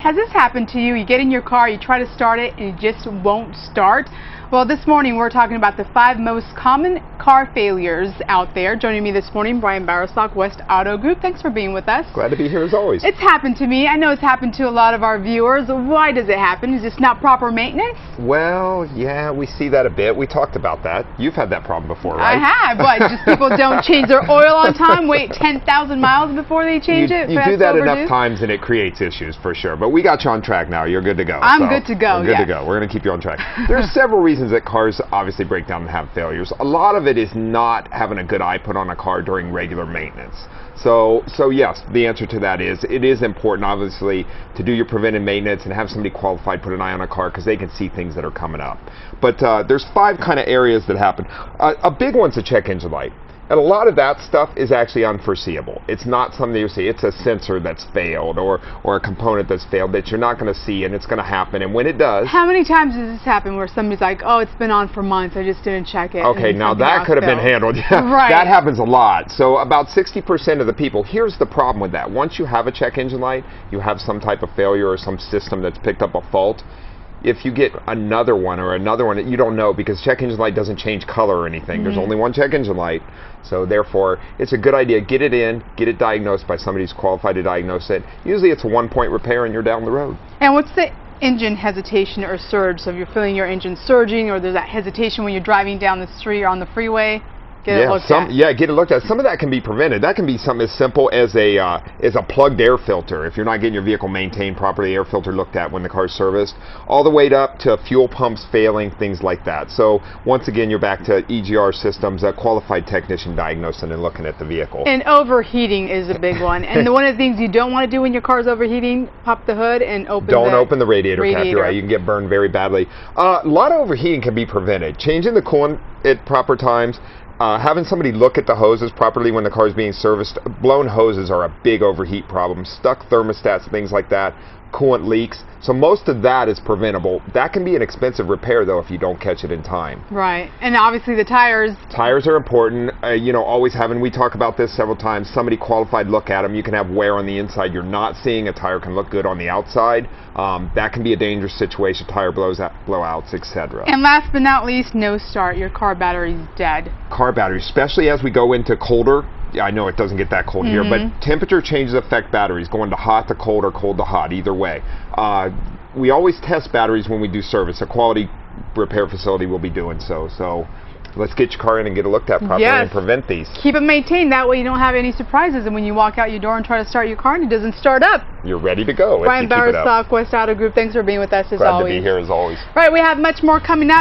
Has this happened to you? You get in your car, you try to start it, and it just won't start? Well, this morning we're talking about the 5 most common car failures out there. Joining me this morning, Bowersock, West Auto Group. Thanks for being with us. Glad to be here as always. It's happened to me. I know it's happened to a lot of our viewers. Why does it happen? Is this not proper maintenance? Well, yeah, we see that a bit. We talked about that. You've had that problem before, right? I have, but just people don't change their oil on time, wait 10,000 miles before they change it. You do that enough times and it creates issues for sure. But we got you on track now. You're good to go. I'm good to go. We're good to go. We're going to keep you on track. There's several reasons that cars obviously break down and have failures. A lot of it is not having a good eye put on a car during regular maintenance. So yes, the answer to that is it is important, obviously, to do your preventive maintenance and have somebody qualified put an eye on a car because they can see things that are coming up. But there's 5 kind of areas that happen. A big one's a check engine light. And a lot of that stuff is actually unforeseeable. It's not something you see. It's a sensor that's failed or a component that's failed that you're not going to see, and it's going to happen. And when it does... How many times does this happen where somebody's like, oh, it's been on for months, I just didn't check it. Okay, now that could have been handled. Right. That happens a lot. So about 60% of the people, here's the problem with that. Once you have a check engine light, you have some type of failure or some system that's picked up a fault. If you get another one, you don't know because check engine light doesn't change color or anything. There's only one check engine light. So therefore, it's a good idea. Get it in, get it diagnosed by somebody who's qualified to diagnose it. Usually it's a 1-point repair and you're down the road. And what's the engine hesitation or surge? So if you're feeling your engine surging or there's that hesitation when you're driving down the street or on the freeway, get it looked at. Yeah, get it looked at. Some of that can be prevented. That can be something as simple as a plugged air filter. If you're not getting your vehicle maintained properly, air filter looked at when the car's serviced, all the way up to fuel pumps failing, things like that. So once again, you're back to EGR systems, a qualified technician diagnosing and looking at the vehicle. And overheating is a big one. And one of the things you don't want to do when your car's overheating, pop the hood and open the radiator cap. You're right. You can get burned very badly. A lot of overheating can be prevented. Changing the coolant at proper times. Having somebody look at the hoses properly when the car is being serviced. Blown hoses are a big overheat problem. Stuck thermostats, things like that. Coolant leaks. So most of that is preventable. That can be an expensive repair, though, if you don't catch it in time. Right. And obviously the tires. Tires are important. Always having, we talk about this several times, somebody qualified look at them. You can have wear on the inside you're not seeing. A tire can look good on the outside. That can be a dangerous situation. Tire blowouts, etc. And last but not least, no start. Your car battery's dead. Car battery, especially as we go into colder. Yeah, I know it doesn't get that cold here, but temperature changes affect batteries, going to hot to cold or cold to hot, either way. We always test batteries when we do service. A quality repair facility will be doing so. So let's get your car in and get it looked at properly and prevent these. Keep it maintained. That way you don't have any surprises. And when you walk out your door and try to start your car and it doesn't start up. You're ready to go. Bowersock, West Auto Group, thanks for being with us as always. Glad to be here as always. Right, we have much more coming up.